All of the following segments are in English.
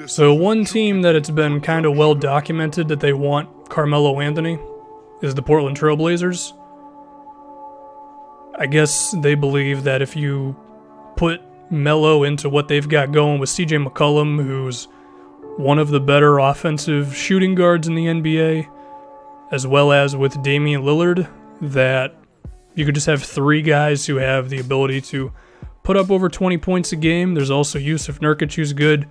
So one team that it's been kind of well documented that they want Carmelo Anthony is the Portland Trail Blazers. I guess they believe that if you put Melo into what they've got going with CJ McCollum, who's one of the better offensive shooting guards in the NBA, as well as with Damian Lillard, that you could just have three guys who have the ability to put up over 20 points a game. There's also Yusuf Nurkic, who's good.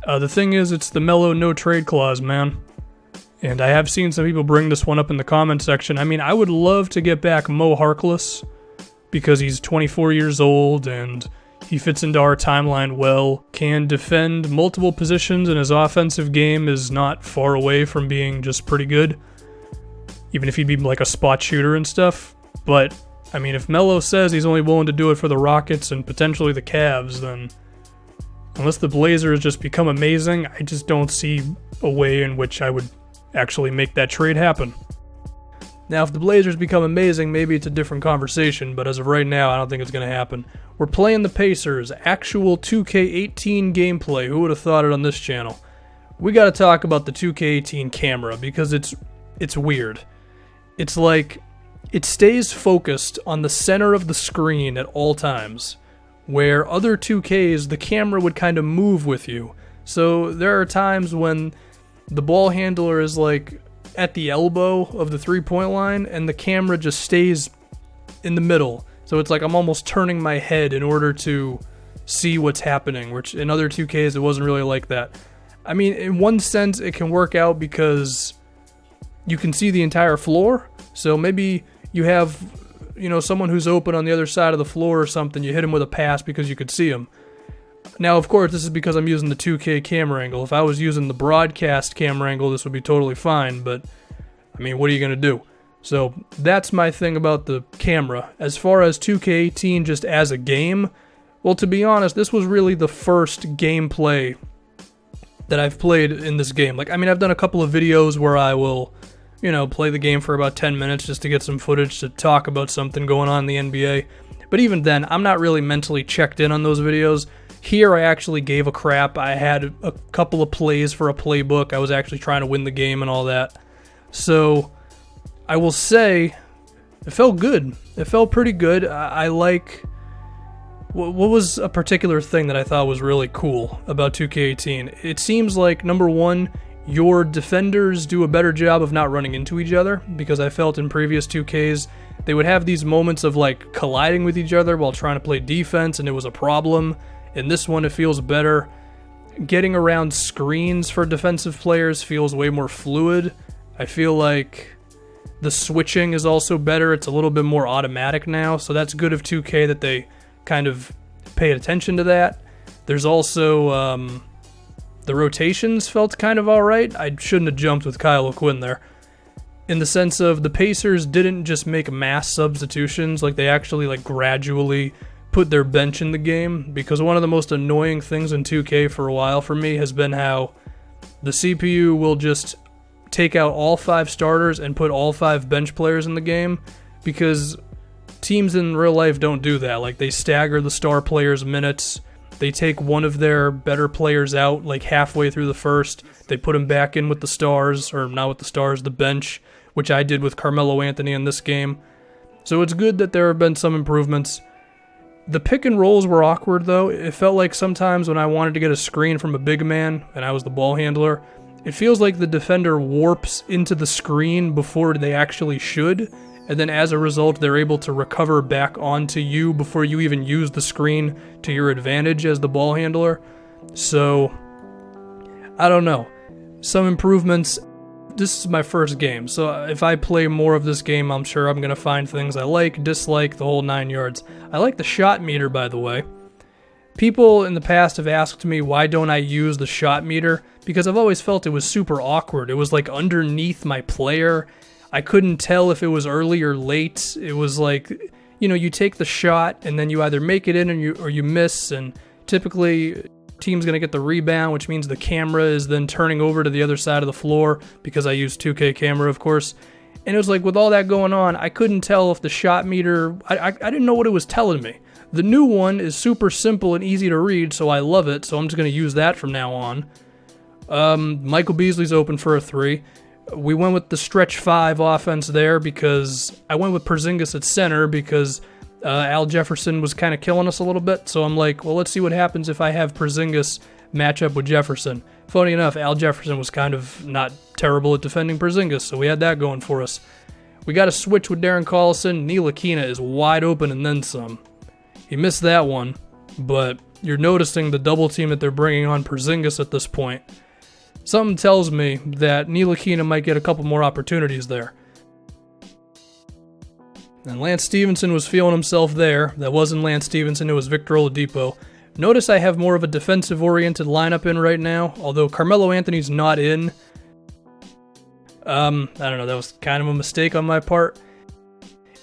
The thing is, it's the Melo no-trade clause, man. And I have seen some people bring this one up in the comment section. I mean, I would love to get back Mo Harkless because he's 24 years old and he fits into our timeline well, can defend multiple positions, and his offensive game is not far away from being just pretty good, even if he'd be like a spot shooter and stuff. But, I mean, if Melo says he's only willing to do it for the Rockets and potentially the Cavs, then unless the Blazers just become amazing, I just don't see a way in which I would actually make that trade happen. Now, if the Blazers become amazing, maybe it's a different conversation, but as of right now, I don't think it's going to happen. We're playing the Pacers, actual 2K18 gameplay. Who would have thought it on this channel? We got to talk about the 2K18 camera because it's weird. It's like it stays focused on the center of the screen at all times, where other 2Ks, the camera would kind of move with you. So there are times when the ball handler is like at the elbow of the three-point line and the camera just stays in the middle. So it's like I'm almost turning my head in order to see what's happening, which in other 2Ks it wasn't really like that. I mean, in one sense it can work out because you can see the entire floor. So maybe you have, someone who's open on the other side of the floor or something, you hit him with a pass because you could see him. Now, of course, this is because I'm using the 2K camera angle. If I was using the broadcast camera angle, this would be totally fine, but, I mean, what are you going to do? So, that's my thing about the camera. As far as 2K18 just as a game, well, to be honest, this was really the first gameplay that I've played in this game. Like, I mean, I've done a couple of videos where I will, play the game for about 10 minutes just to get some footage to talk about something going on in the NBA. But even then, I'm not really mentally checked in on those videos. Here, I actually gave a crap. I had a couple of plays for a playbook. I was actually trying to win the game and all that. So, I will say, it felt good. It felt pretty good. I like... What was a particular thing that I thought was really cool about 2K18? It seems like, number one, your defenders do a better job of not running into each other, because I felt in previous 2Ks, they would have these moments of like colliding with each other while trying to play defense, and it was a problem. In this one, it feels better. Getting around screens for defensive players feels way more fluid. I feel like the switching is also better. It's a little bit more automatic now, so that's good of 2K that they kind of paid attention to that. There's also the rotations felt kind of alright. I shouldn't have jumped with Kyle O'Quinn there. In the sense of the Pacers didn't just make mass substitutions, like they actually like gradually put their bench in the game, because one of the most annoying things in 2K for a while for me has been how the CPU will just take out all 5 starters and put all 5 bench players in the game, because teams in real life don't do that. Like, they stagger the star players' minutes, they take one of their better players out like halfway through the first, they put him back in with the stars, or not with the stars, the bench, which I did with Carmelo Anthony in this game. So it's good that there have been some improvements. The pick and rolls were awkward, though. It felt like sometimes when I wanted to get a screen from a big man, and I was the ball handler, it feels like the defender warps into the screen before they actually should, and then as a result, they're able to recover back onto you before you even use the screen to your advantage as the ball handler. So, I don't know. Some improvements. This is my first game, so if I play more of this game, I'm sure I'm going to find things I like, dislike, the whole 9 yards. I like the shot meter, by the way. People in the past have asked me why don't I use the shot meter, because I've always felt it was super awkward. It was like underneath my player. I couldn't tell if it was early or late. It was like, you take the shot and then you either make it in or you miss, and typically team's going to get the rebound, which means the camera is then turning over to the other side of the floor, because I use 2K camera, of course. And it was like, with all that going on, I couldn't tell if the shot meter, I didn't know what it was telling me. The new one is super simple and easy to read, so I love it, so I'm just going to use that from now on. Michael Beasley's open for a 3. We went with the stretch 5 offense there because I went with Porzingis at center because Al Jefferson was kind of killing us a little bit, so I'm like, well, let's see what happens if I have Porzingis match up with Jefferson. Funny enough, Al Jefferson was kind of not terrible at defending Porzingis, so we had that going for us. We got a switch with Darren Collison. Ntilikina is wide open and then some. He missed that one, but you're noticing the double team that they're bringing on Porzingis at this point. Something tells me that Ntilikina might get a couple more opportunities there. And Lance Stevenson was feeling himself there. That wasn't Lance Stevenson, it was Victor Oladipo. Notice I have more of a defensive-oriented lineup in right now, although Carmelo Anthony's not in. I don't know, that was kind of a mistake on my part.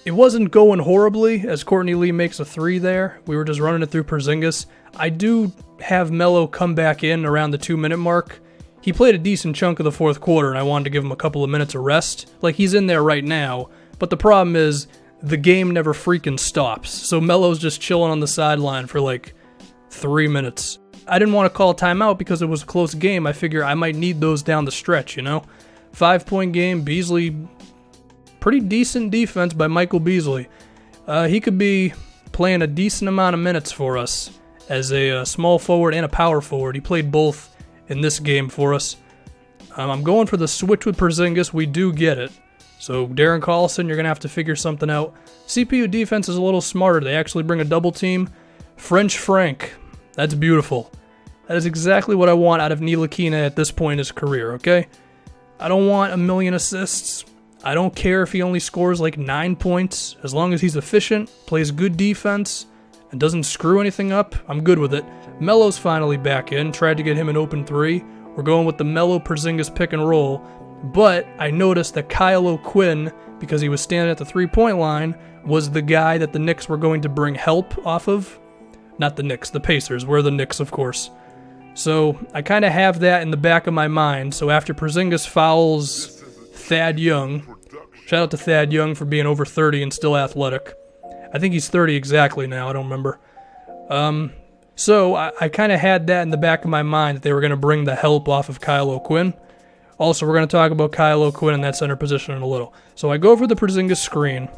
It wasn't going horribly as Courtney Lee makes a 3 there. We were just running it through Porzingis. I do have Melo come back in around the 2-minute mark. He played a decent chunk of the fourth quarter, and I wanted to give him a couple of minutes of rest. Like, he's in there right now, but the problem is the game never freaking stops. So Melo's just chilling on the sideline for like 3 minutes. I didn't want to call a timeout because it was a close game. I figure I might need those down the stretch, you know? 5-point game, Beasley, pretty decent defense by Michael Beasley. He could be playing a decent amount of minutes for us as a small forward and a power forward. He played both in this game for us. I'm going for the switch with Porzingis. We do get it. So Darren Collison, you're going to have to figure something out. CPU defense is a little smarter. They actually bring a double team. French Frank. That's beautiful. That is exactly what I want out of Ntilikina at this point in his career, okay? I don't want a million assists. I don't care if he only scores like 9 points. As long as he's efficient, plays good defense, and doesn't screw anything up, I'm good with it. Melo's finally back in. Tried to get him an open 3. We're going with the Melo Porzingis pick and roll. But I noticed that Kyle O'Quinn, because he was standing at the 3-point line, was the guy that the Knicks were going to bring help off of. Not the Knicks, the Pacers. We're the Knicks, of course. So I kind of have that in the back of my mind. So after Porzingis fouls Thad Young, shout out to Thad Young for being over 30 and still athletic. I think he's 30 exactly now, I don't remember. So I kind of had that in the back of my mind that they were going to bring the help off of Kyle O'Quinn. Also, we're going to talk about Kyle O'Quinn in that center position in a little. So I go for the Porzingis screen.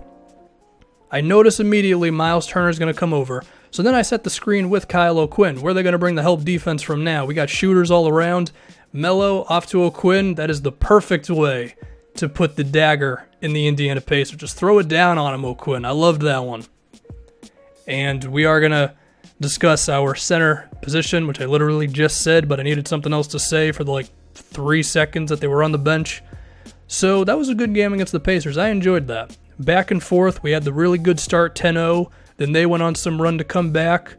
I notice immediately Miles Turner's going to come over. So then I set the screen with Kyle O'Quinn. Where are they going to bring the help defense from now? We got shooters all around. Melo off to O'Quinn. That is the perfect way to put the dagger in the Indiana Pacers. Just throw it down on him, O'Quinn. I loved that one. And we are going to discuss our center position, which I literally just said, but I needed something else to say for the 3 seconds that they were on the bench. So that was a good game against the Pacers. I enjoyed that. Back and forth. We had the really good start, 10-0. Then they went on some run to come back.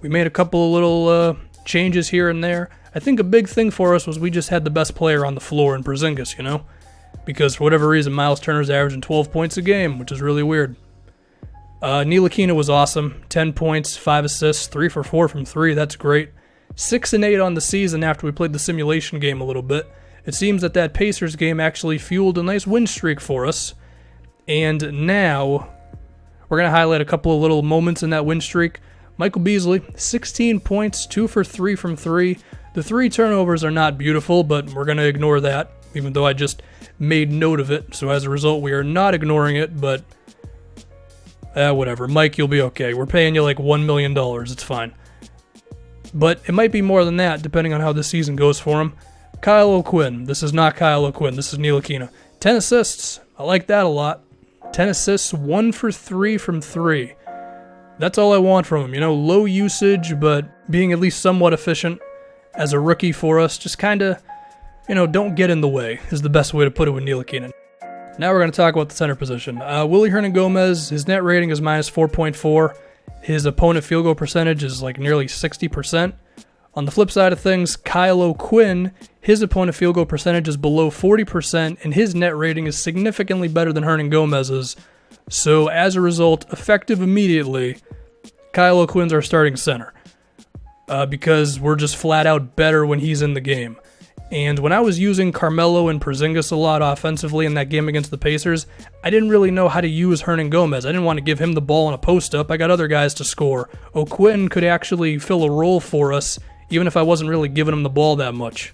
We made a couple of little changes here and there. I think a big thing for us was we just had the best player on the floor in Porzingis, you know? Because for whatever reason, Miles Turner's averaging 12 points a game, which is really weird. Ntilikina was awesome. 10 points, 5 assists, 3 for 4 from 3. That's great. 6-8 on the season after we played the simulation game a little bit. It seems that Pacers game actually fueled a nice win streak for us. And now we're going to highlight a couple of little moments in that win streak. Michael Beasley, 16 points, 2 for 3 from 3. The 3 turnovers are not beautiful, but we're going to ignore that, even though I just made note of it. So as a result, we are not ignoring it, but whatever. Mike, you'll be okay. We're paying you like $1 million. It's fine. But it might be more than that, depending on how the season goes for him. Kyle O'Quinn. This is not Kyle O'Quinn. This is Ntilikina. 10 assists. I like that a lot. 10 assists, 1 for 3 from 3. That's all I want from him. You know, low usage, but being at least somewhat efficient as a rookie for us. Just kind of, don't get in the way is the best way to put it with Ntilikina. Now we're going to talk about the center position. Willy Hernangomez, his net rating is minus 4.4. His opponent field goal percentage is like nearly 60%. On the flip side of things, Kyle O'Quinn, his opponent field goal percentage is below 40%, and his net rating is significantly better than Hernangomez's. So as a result, effective immediately, Kyle O'Quinn's our starting center. Because we're just flat out better when he's in the game. And when I was using Carmelo and Porzingis a lot offensively in that game against the Pacers, I didn't really know how to use Hernangomez. I didn't want to give him the ball in a post-up. I got other guys to score. O'Quinn could actually fill a role for us, even if I wasn't really giving him the ball that much.